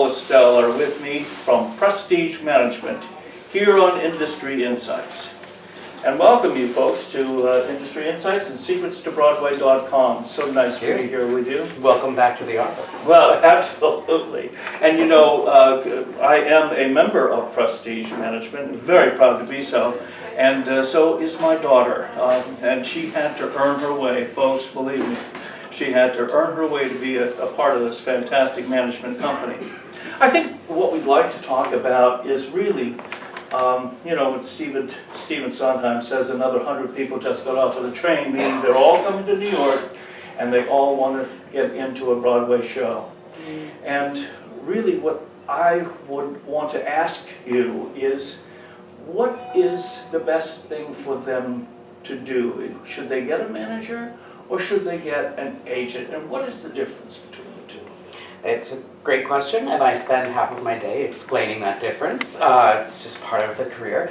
Estelle are with me from Prestige Management here on Industry Insights. And welcome you folks to Industry Insights and secretstobroadway.com. So nice to be here with you. Welcome back to the office. Well, absolutely. And you know, I am a member of Prestige Management, very proud to be so. And so is my daughter. And she had to earn her way, folks, believe me. She had to earn her way to be a part of this fantastic management company. I think what we'd like to talk about is really, you know, when Stephen Sondheim says another 100 people just got off of the train, meaning they're all coming to New York and they all want to get into a Broadway show. And really what I would want to ask you is, what is the best thing for them to do? Should they get a manager or should they get an agent? And what is the difference between the two? It's a great question, and I spend half of my day explaining that difference. It's just part of the career.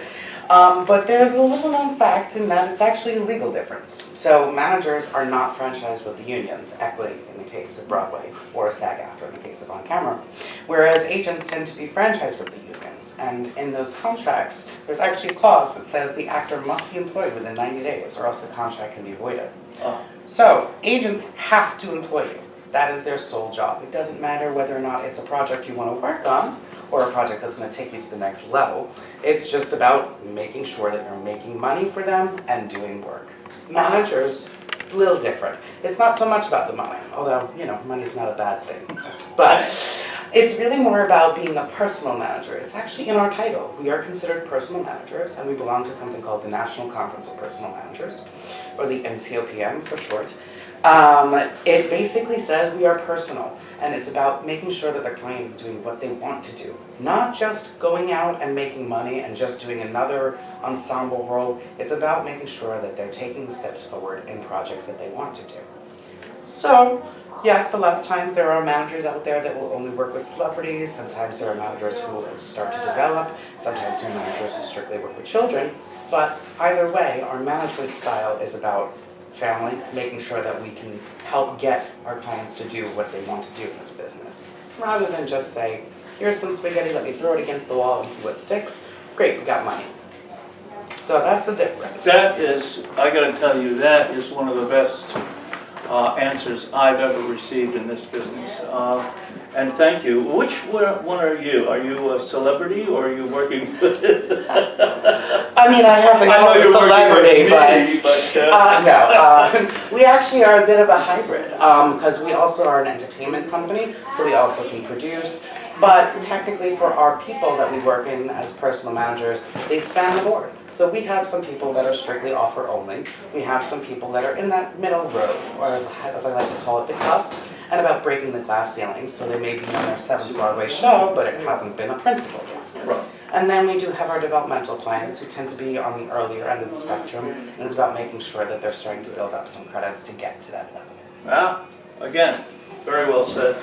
But there's a little known fact in that it's actually a legal difference. So managers are not franchised with the unions, equity in the case of Broadway, or SAG-AFTRA in the case of On Camera, whereas agents tend to be franchised with the unions. And in those contracts, there's actually a clause that says the actor must be employed within 90 days, or else the contract can be voided. So agents have to employ you. That is their sole job. It doesn't matter whether or not it's a project you want to work on or a project that's going to take you to the next level. It's just about making sure that you're making money for them and doing work. Managers, a little different. It's not so much about the money, although, you know, money's not a bad thing. But it's really more about being a personal manager. It's actually in our title. We are considered personal managers, and we belong to something called the National Conference of Personal Managers, or the NCOPM for short. It basically says we are personal, and it's about making sure that the client is doing what they want to do. Not just going out and making money and just doing another ensemble role. It's about making sure that they're taking the steps forward in projects that they want to do. So, yes, a lot of times there are managers out there that will only work with celebrities. Sometimes there are managers who will start to develop. Sometimes there are managers who strictly work with children. But either way, our management style is about family, making sure that we can help get our clients to do what they want to do in this business. Rather than just say, here's some spaghetti, let me throw it against the wall and see what sticks. Great, we got money. So that's the difference. That is, I gotta tell you, that is one of the best answers I've ever received in this business. And thank you. Which one are you? Are you a celebrity or are you working with I mean, I haven't called a celebrity, no. We actually are a bit of a hybrid because we also are an entertainment company, so we also can produce. But technically for our people that we work in as personal managers, they span the board. So we have some people that are strictly offer only. We have some people that are in that middle road, or as I like to call it, the cusp, and about breaking the glass ceiling. So they may be on their 7th Broadway show, but it hasn't been a principal yet. Right. And then we do have our developmental clients who tend to be on the earlier end of the spectrum, and it's about making sure that they're starting to build up some credits to get to that level. Well, again, very well said.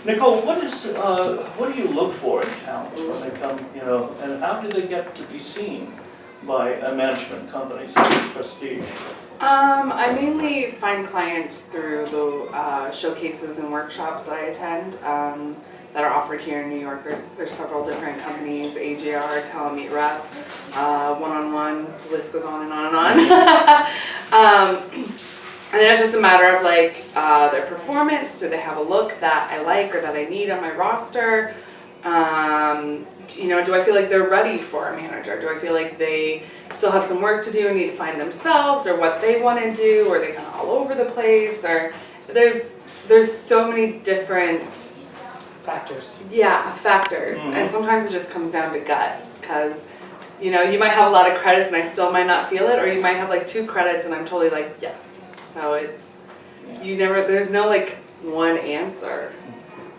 Nicole, what do you look for in talent when they come, you know, and how do they get to be seen by a management company such as Prestige? I mainly find clients through the showcases and workshops that I attend that are offered here in New York. There's several different companies, AJR, Talent Meet Rep, One-on-One, the list goes on and on and on. And then it's just a matter of like their performance. Do they have a look that I like or that I need on my roster? You know, do I feel like they're ready for a manager? Do I feel like they still have some work to do and need to find themselves, or what they want to do, or are they kind of all over the place? Or there's so many different Factors. Yeah, factors. Mm-hmm. And sometimes it just comes down to gut, because you know, you might have a lot of credits and I still might not feel it, or you might have like 2 credits and I'm totally like, yes. So it's, there's no like one answer.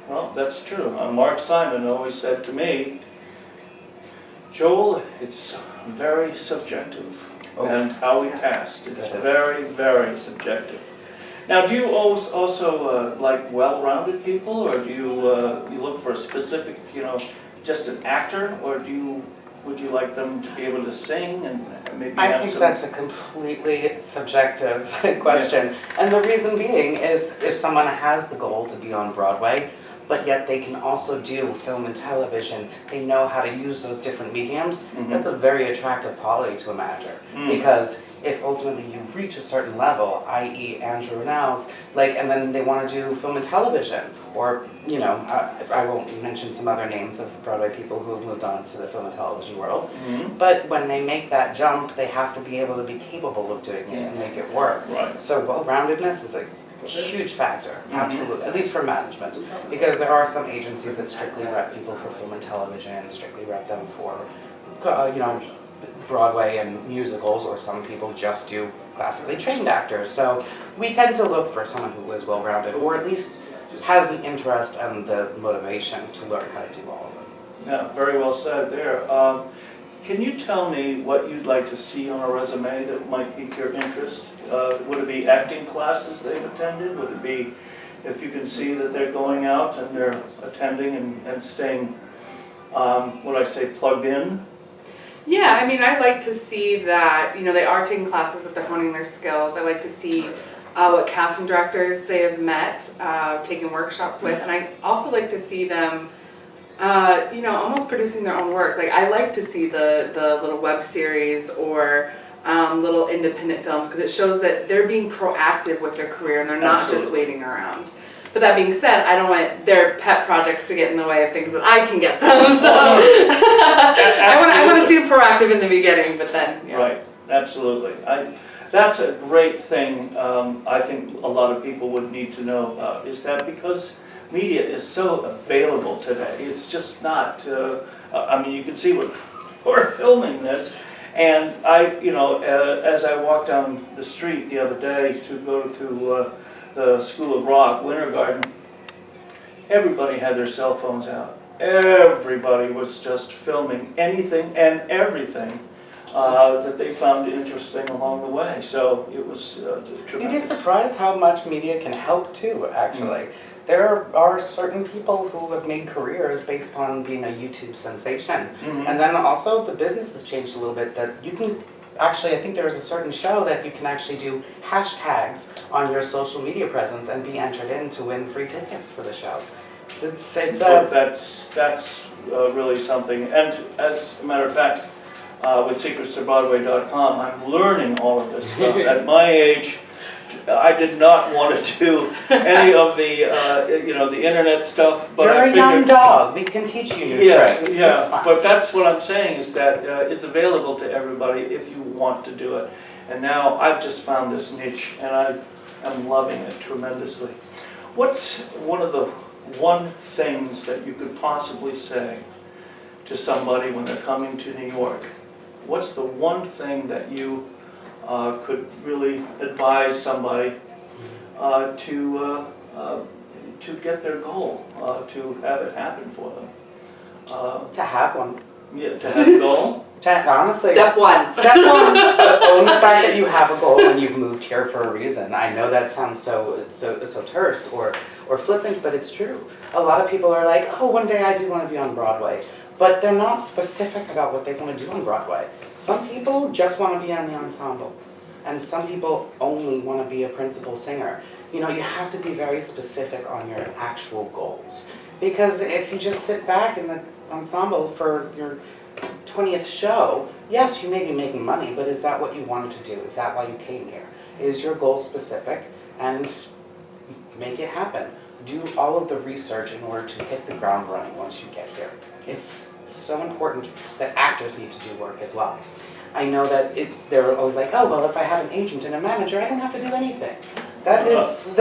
Well, that's true. Mark Simon always said to me, Joel, it's very subjective. And how we cast, it's very, very subjective. Now, do you also like well-rounded people, or do you look for a specific, you know, just an actor, or would you like them to be able to sing and maybe I have think some... that's a completely subjective question. Yeah. And the reason being is if someone has the goal to be on Broadway, but yet they can also do film and television. They know how to use those different mediums. Mhm. That's a very attractive quality to a manager. Mm. Because if ultimately you reach a certain level, i.e. Andrew Now's, like, and then they want to do film and television, or, you know, I won't mention some other names of Broadway people who have moved on to the film and television world, Mhm. but when they make that jump, they have to be able to be capable of doing it and make it work. Right. So well-roundedness is a huge factor, Mhm. absolutely, at least for management, because there are some agencies that strictly rep people for film and television, strictly rep them for, you know, Broadway and musicals, or some people just do classically trained actors. So we tend to look for someone who is well-rounded, or at least has the interest and the motivation to learn how to do all of it. Yeah, very well said there. Can you tell me what you'd like to see on a resume that might pique your interest? Would it be acting classes they've attended? Would it be if you can see that they're going out and they're attending and staying, what I say, plugged in? Yeah, I mean, I like to see that, you know, they are taking classes, that they're honing their skills. I like to see what casting directors they have met, taking workshops with, and I also like to see them, you know, almost producing their own work. Like, I like to see the little web series or little independent films, because it shows that they're being proactive with their career and they're not just Absolutely. waiting around. But that being said, I don't want their pet projects to get in the way of things that I can get them. So I want to see them proactive in the beginning, but then yeah. Right, absolutely. That's a great thing I think a lot of people would need to know about, is that because media is so available today, it's just not, I mean, you can see we're filming this, and you know, as I walked down the street the other day to go to the School of Rock, Winter Garden, everybody had their cell phones out. Everybody was just filming anything and everything that they found interesting along the way. So it was You'd be tremendous. surprised how much media can help too, actually. There are certain people who have made careers based on being a YouTube sensation. Mhm. And then also the business has changed a little bit, that you can actually, I think there's a certain show that you can actually do hashtags on your social media presence and be entered in to win free tickets for the show. It's So that's really something. And as a matter of fact, with secretstoBroadway.com, I'm learning all of this stuff. At my age, I did not want to do any of the, you know, the internet stuff. But you're I a young figured, dog, we can teach you new yes, tricks. It's yeah. fine. But that's what I'm saying, is that it's available to everybody if you want to do it. And now I've just found this niche, and I'm loving it tremendously. What's one things that you could possibly say to somebody when they're coming to New York? What's the one thing that you could really advise somebody to get their goal, to have it happen for them? To have one. Yeah, to have a goal? Honestly, Step one. Step one, own the fact that you have a goal and you've moved here for a reason. I know that sounds so terse or flippant, but it's true. A lot of people are like, oh, one day I do want to be on Broadway. But they're not specific about what they want to do on Broadway. Some people just want to be on the ensemble. And some people only want to be a principal singer. You know, you have to be very specific on your actual goals. Because if you just sit back in the ensemble for your 20th show, yes, you may be making money, but is that what you wanted to do? Is that why you came here? Is your goal specific? And make it happen. Do all of the research in order to hit the ground running once you get here. It's so important that actors need to do work as well. I know that they're always like, oh, well, if I have an agent and a manager, I don't have to do anything. That is, you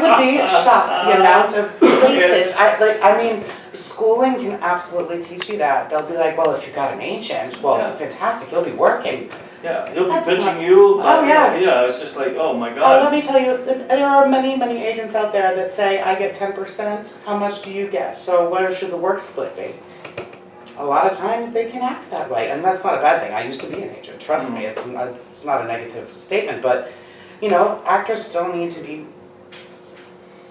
would be shocked the amount of places. I mean, schooling can absolutely teach you that. They'll be like, well, if you got an agent, well, Yeah. fantastic, you'll be working. Yeah, he'll be That's pitching not- you. Oh, yeah. Yeah, it's just like, oh my Let God. me tell you, there are many, many agents out there that say, I get 10%, how much do you get? So where should the work split be? A lot of times they can act that way, and that's not a bad thing. I used to be an agent, trust me, it's not a negative statement, but you know, actors still need to be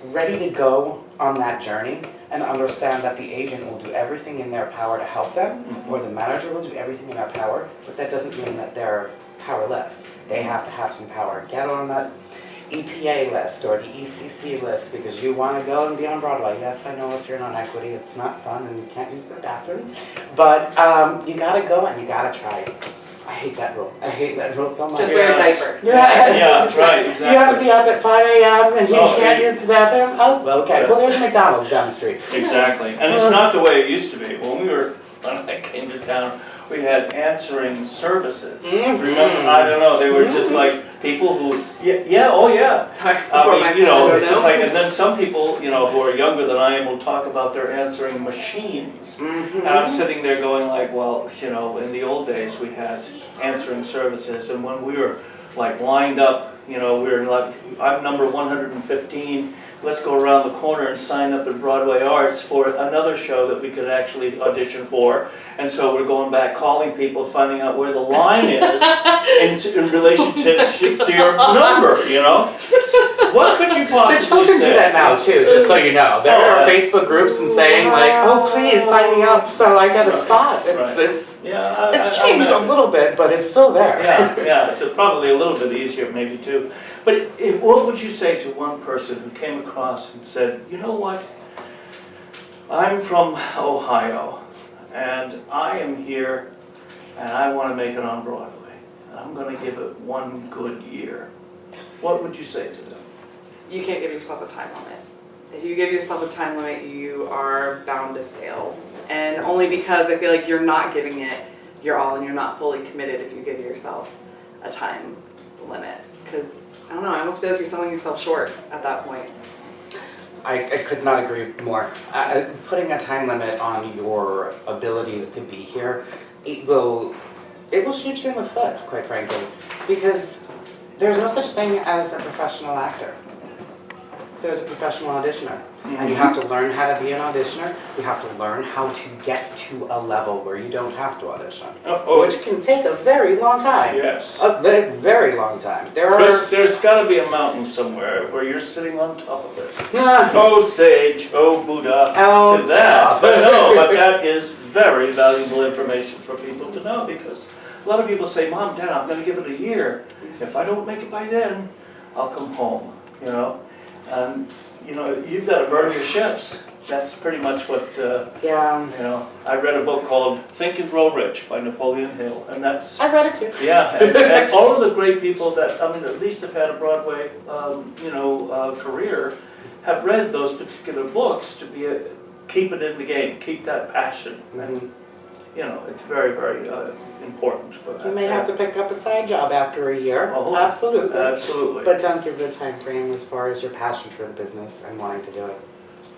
ready to go on that journey and understand that the agent will do everything in their power to help them, or the manager will do everything in their power, but that doesn't mean that they're powerless. They have to have some power. Get on that. EPA list or the ECC list because you want to go and be on Broadway. Yes, I know if you're non equity, it's not fun and you can't use the bathroom, but you gotta go and you gotta try it. I hate that rule. I hate that rule so much. Just wear a diaper. Yeah, Yeah, right, exactly. You have to be up at 5 a.m. and you Oh, can't yeah. use the bathroom? Oh, okay. Well, there's a McDonald's down the street. Exactly, and it's not the way it used to be. When I came to town, we had answering services. Mhm. Remember, I don't know, they were just like people who, oh yeah. Sorry, I before my mean, you know, time, I it's don't just know. like, and then some people, you know, who are younger than I am will talk about their answering machines. And I'm sitting there going like, well, you know, in the old days, we had answering services, and when we were like lined up, you know, we were like, I'm number 115, let's go around the corner and sign up at Broadway Arts for another show that we could actually audition for. And so we're going back, calling people, finding out where the line is in relation to your number, you know? What could you The possibly children do say? that now too, just so you know. There Oh, are yeah. Facebook groups and saying like, oh, please sign me up so I get a spot. It's, Right. it's, Yeah, it's I changed a imagine. little bit, but it's still there. Yeah, it's probably a little bit easier maybe too. But what would you say to one person who came across and said, you know what, I'm from Ohio and I am here and I want to make it on Broadway. I'm going to give it one good year. What would you say to them? You can't give yourself a time limit. If you give yourself a time limit, you are bound to fail. And only because I feel like you're not giving it your all and you're not fully committed if you give yourself a time limit. Because, I don't know, I almost feel like you're selling yourself short at that point. I could not agree more. Putting a time limit on your abilities to be here, it will shoot you in the foot, quite frankly, because there's no such thing as a professional actor. There's a professional auditioner, and you have to learn how to be an auditioner. You have to learn how to get to a level where you don't have to audition, which can take a very long time. Yes. A very long time. Chris, there's got to be a mountain somewhere where you're sitting on top of it. Ah, Oh sage, oh Buddha, Oh, to that. stop. But no, but that is very valuable information for people to know because a lot of people say, Mom, Dad, I'm going to give it a year. If I don't make it by then, I'll come home, you know. And, you know, you've got to burn your ships. That's pretty much what, yeah, you know, I read a book called Think and Grow Rich by Napoleon Hill, and that's, I read it too. yeah, and all of the great people that, I mean, at least have had a Broadway, career, have read those particular books to keep it in the game, keep that passion. And, Mhm. you know, it's very, very important for that. You may have to pick up a side job after a year. Oh, Absolutely. Absolutely. But don't give it a time frame as far as your passion for the business and wanting to do it.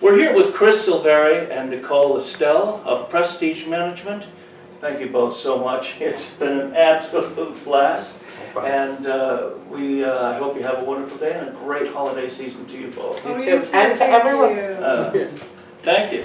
We're here with Chris Silveri and Nicole Estelle of Prestige Management. Thank you both so much. It's been an absolute blast. And I hope you have a wonderful day and a great holiday season to you both. You too. And to everyone. Thank you.